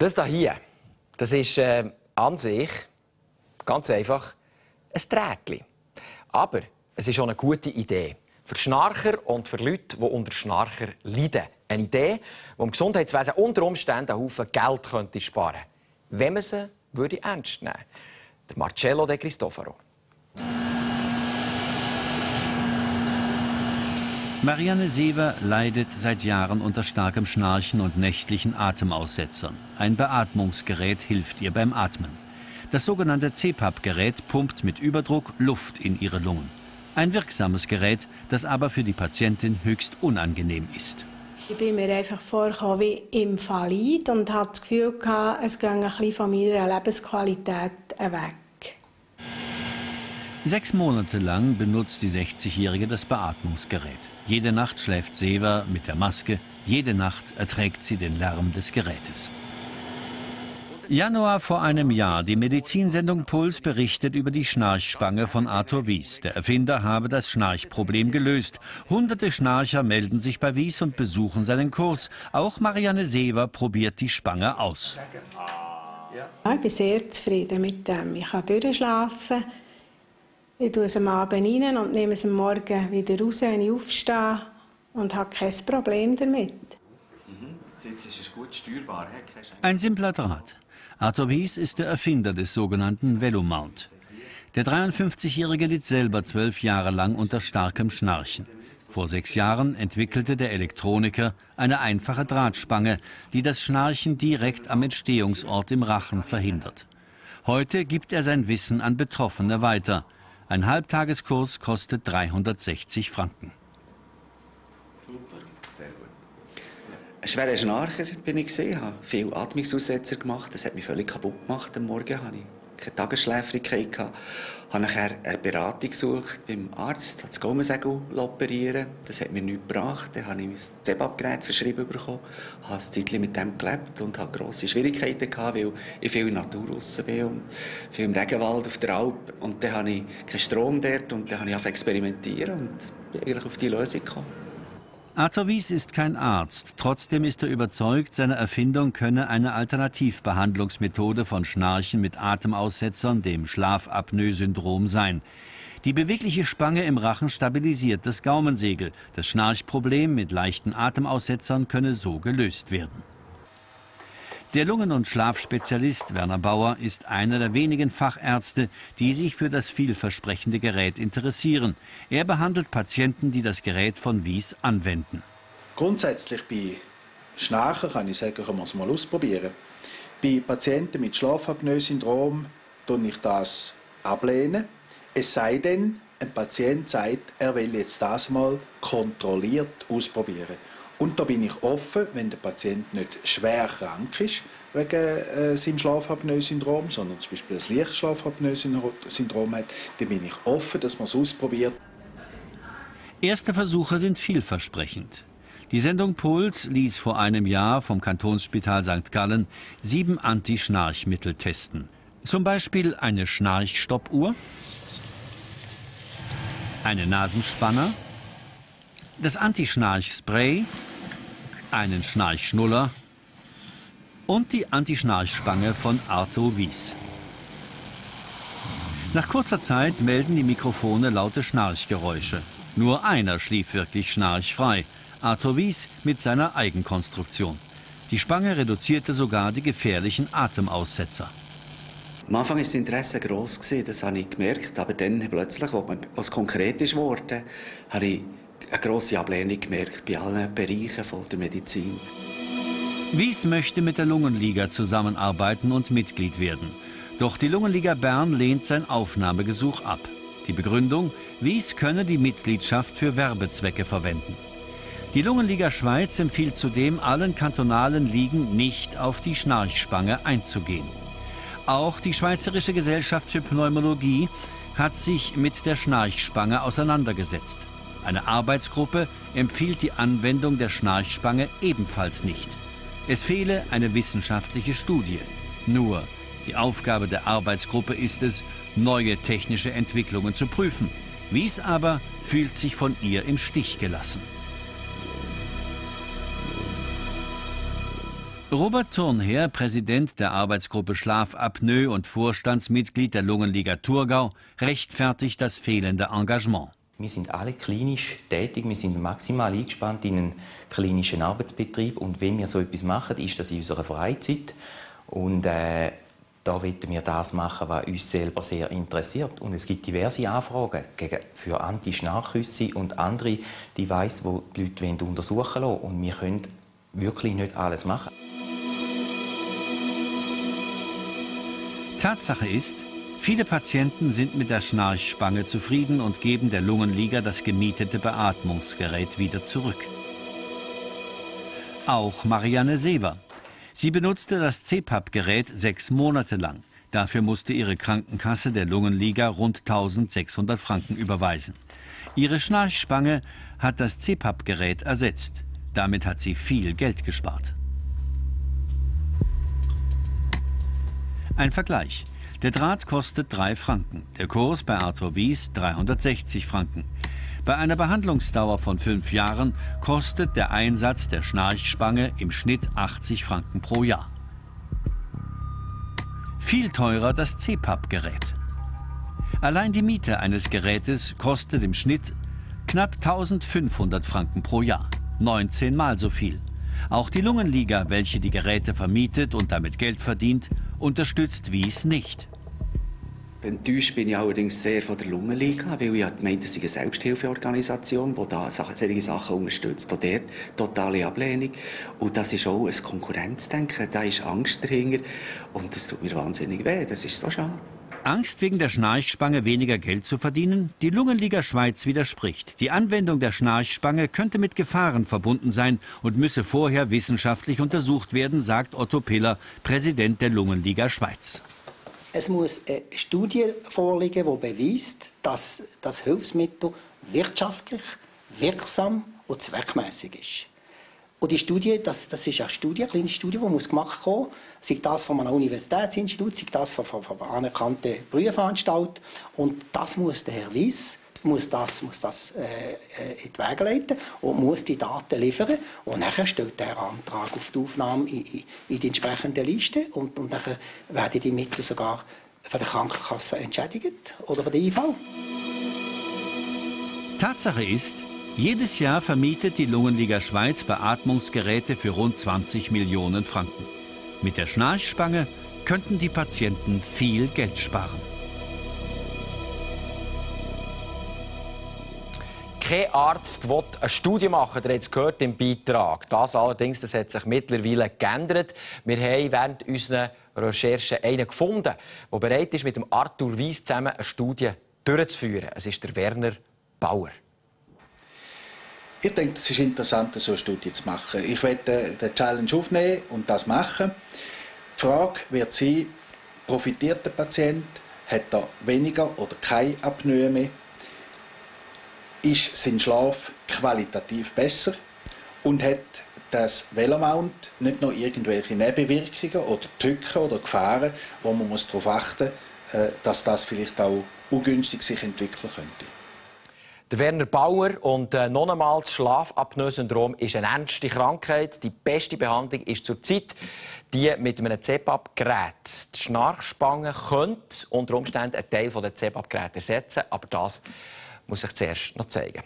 Das hier, das ist an sich ganz einfach ein Trägli. Aber es ist auch eine gute Idee. Für Schnarcher und für Leute, die unter Schnarcher leiden. Eine Idee, die im Gesundheitswesen unter Umständen einen Haufen Geld könnte sparen könnte, wenn man sie ernst nehmen würde. Der Marcello De Cristofaro. Marianne Seewer leidet seit Jahren unter starkem Schnarchen und nächtlichen Atemaussetzern. Ein Beatmungsgerät hilft ihr beim Atmen. Das sogenannte CPAP-Gerät pumpt mit Überdruck Luft in ihre Lungen. Ein wirksames Gerät, das aber für die Patientin höchst unangenehm ist. Ich bin mir einfach vorgekommen wie invalid und hatte das Gefühl, es gehe ein bisschen von meiner Lebensqualität weg. 6 Monate lang benutzt die 60-Jährige das Beatmungsgerät. Jede Nacht schläft Seewer mit der Maske, jede Nacht erträgt sie den Lärm des Gerätes. Januar vor einem Jahr. Die Medizinsendung Puls berichtet über die Schnarchspange von Arthur Wies. Der Erfinder habe das Schnarchproblem gelöst. Hunderte Schnarcher melden sich bei Wies und besuchen seinen Kurs. Auch Marianne Seewer probiert die Spange aus. Ich bin sehr zufrieden mit dem. Ich kann durchschlafen. Ich tue es am Abend rein und nehme es am Morgen wieder raus, wenn ich aufstehe. Und habe kein Problem damit. Jetzt ist es gut steuerbar. Ein simpler Draht. Arthur Wies ist der Erfinder des sogenannten Velomount. Der 53-Jährige litt selber 12 Jahre lang unter starkem Schnarchen. Vor 6 Jahren entwickelte der Elektroniker eine einfache Drahtspange, die das Schnarchen direkt am Entstehungsort im Rachen verhindert. Heute gibt er sein Wissen an Betroffene weiter. Ein Halbtageskurs kostet 360 Franken. Ein schwerer Schnarcher bin ich. Ich habe viele Atmungsaussetzer gemacht. Das hat mich völlig kaputt gemacht. Am Morgen hatte ich keine Tagesschläfrigkeit. Ich habe nachher eine Beratung gesucht beim Arzt, habe das Gaumensegel operieren. Das hat mir nichts gebracht. Dann habe ich ein CPAP-Gerät verschrieben bekommen, habe ein Zeitchen mit dem gelebt und hatte grosse Schwierigkeiten gehabt, weil ich viel in der Natur draussen bin und viel im Regenwald auf der Alp. Und dann hatte ich keinen Strom dort und dann habe ich angefangen zu experimentieren und bin eigentlich auf die Lösung gekommen. Arthur Wies ist kein Arzt. Trotzdem ist er überzeugt, seine Erfindung könne eine Alternativbehandlungsmethode von Schnarchen mit Atemaussetzern, dem Schlafapnoe-Syndrom, sein. Die bewegliche Spange im Rachen stabilisiert das Gaumensegel. Das Schnarchproblem mit leichten Atemaussetzern könne so gelöst werden. Der Lungen- und Schlafspezialist Werner Bauer ist einer der wenigen Fachärzte, die sich für das vielversprechende Gerät interessieren. Er behandelt Patienten, die das Gerät von Wies anwenden. Grundsätzlich bei Schnarchen kann ich sagen, kann man es mal ausprobieren. Bei Patienten mit Schlafapnoe-Syndrom ablehne ich das. Es sei denn, ein Patient sagt, er will jetzt das mal kontrolliert ausprobieren. Und da bin ich offen, wenn der Patient nicht schwer krank ist wegen seinem Schlafapnoe-Syndrom, sondern zum Beispiel ein leichtes Schlafapnoe-Syndrom hat, dann bin ich offen, dass man es ausprobiert. Erste Versuche sind vielversprechend. Die Sendung Puls ließ vor einem Jahr vom Kantonsspital St. Gallen 7 Anti-Schnarchmittel testen. Zum Beispiel eine Schnarchstoppuhr, eine Nasenspanner, das Anti-Schnarch-Spray, einen Schnarchschnuller und die Anti-Schnarchspange von Arthur Wies. Nach kurzer Zeit melden die Mikrofone laute Schnarchgeräusche. Nur einer schlief wirklich schnarchfrei, Arthur Wies mit seiner Eigenkonstruktion. Die Spange reduzierte sogar die gefährlichen Atemaussetzer. Am Anfang war das Interesse gross, das habe ich gemerkt. Aber dann plötzlich, als es konkret ist geworden, habe ich eine grosse Ablehnung gemerkt bei allen Bereichen der Medizin. Wies möchte mit der Lungenliga zusammenarbeiten und Mitglied werden. Doch die Lungenliga Bern lehnt sein Aufnahmegesuch ab. Die Begründung: Wies könne die Mitgliedschaft für Werbezwecke verwenden. Die Lungenliga Schweiz empfiehlt zudem allen kantonalen Ligen, nicht auf die Schnarchspange einzugehen. Auch die Schweizerische Gesellschaft für Pneumologie hat sich mit der Schnarchspange auseinandergesetzt. Eine Arbeitsgruppe empfiehlt die Anwendung der Schnarchspange ebenfalls nicht. Es fehle eine wissenschaftliche Studie. Nur die Aufgabe der Arbeitsgruppe ist es, neue technische Entwicklungen zu prüfen. Wies aber fühlt sich von ihr im Stich gelassen. Robert Thurnherr, Präsident der Arbeitsgruppe Schlafapnoe und Vorstandsmitglied der Lungenliga Thurgau, rechtfertigt das fehlende Engagement. Wir sind alle klinisch tätig, wir sind maximal eingespannt in einen klinischen Arbeitsbetrieb. Und wenn wir so etwas machen, ist das in unserer Freizeit. Und da wollen wir das machen, was uns selber sehr interessiert. Und es gibt diverse Anfragen für Anti-Schnarchküsse und andere Devices, die die Leute untersuchen lassen. Und wir können wirklich nicht alles machen. Tatsache ist, viele Patienten sind mit der Schnarchspange zufrieden und geben der Lungenliga das gemietete Beatmungsgerät wieder zurück. Auch Marianne Seeber. Sie benutzte das CPAP-Gerät 6 Monate lang. Dafür musste ihre Krankenkasse der Lungenliga rund 1.600 Franken überweisen. Ihre Schnarchspange hat das CPAP-Gerät ersetzt. Damit hat sie viel Geld gespart. Ein Vergleich. Der Draht kostet 3 Franken, der Kurs bei Arthur Wies 360 Franken. Bei einer Behandlungsdauer von 5 Jahren kostet der Einsatz der Schnarchspange im Schnitt 80 Franken pro Jahr. Viel teurer das CPAP-Gerät. Allein die Miete eines Gerätes kostet im Schnitt knapp 1.500 Franken pro Jahr, 19-mal so viel. Auch die Lungenliga, welche die Geräte vermietet und damit Geld verdient, unterstützt Wies nicht. Enttäuscht bin ich allerdings sehr von der Lungenliga, weil ich gemeint, es ist eine Selbsthilfeorganisation, die da solche Sachen unterstützt. Auch dort totale Ablehnung. Und das ist auch ein Konkurrenzdenken, da ist Angst dahinter. Und das tut mir wahnsinnig weh, das ist so schade. Angst, wegen der Schnarchspange weniger Geld zu verdienen? Die Lungenliga Schweiz widerspricht. Die Anwendung der Schnarchspange könnte mit Gefahren verbunden sein und müsse vorher wissenschaftlich untersucht werden, sagt Otto Piller, Präsident der Lungenliga Schweiz. Es muss eine Studie vorliegen, die beweist, dass das Hilfsmittel wirtschaftlich, wirksam und zweckmäßig ist. Und die Studie, das ist eine klinische Studie, die muss gemacht werden, sei das von einem Universitätsinstitut, sei das von einer anerkannten Prüfanstalt. Und das muss der Herr Wies muss das in die Wege leiten und muss die Daten liefern. Und dann stellt der Antrag auf die Aufnahme in die entsprechende Liste. Und dann werden die Mittel sogar von der Krankenkasse entschädigt oder von der IV. Tatsache ist, jedes Jahr vermietet die Lungenliga Schweiz Beatmungsgeräte für rund 20 Millionen Franken. Mit der Schnarchspange könnten die Patienten viel Geld sparen. Kein Arzt will eine Studie machen, ihr habt es gehört im Beitrag. Das allerdings, das hat sich mittlerweile geändert. Wir haben während unserer Recherchen einen gefunden, der bereit ist, mit dem Arthur Wies zusammen eine Studie durchzuführen. Es ist der Werner Bauer. Ich denke, es ist interessant, so eine Studie zu machen. Ich werde den Challenge aufnehmen und das machen. Die Frage wird sein, profitiert der Patient, hat er weniger oder keine Apnoe mehr? Ist sein Schlaf qualitativ besser und hat das Velomount nicht noch irgendwelche Nebenwirkungen oder Tücken oder Gefahren, wo man darauf achten muss, dass das vielleicht auch ungünstig sich entwickeln könnte. Der Werner Bauer und noch einmal das Schlafapnoe-Syndrom ist eine ernste Krankheit. Die beste Behandlung ist zurzeit die mit einem CPAP-Gerät. Die Schnarchspange könnte unter Umständen einen Teil der CPAP-Geräte ersetzen, aber das muss sich zuerst noch zeigen.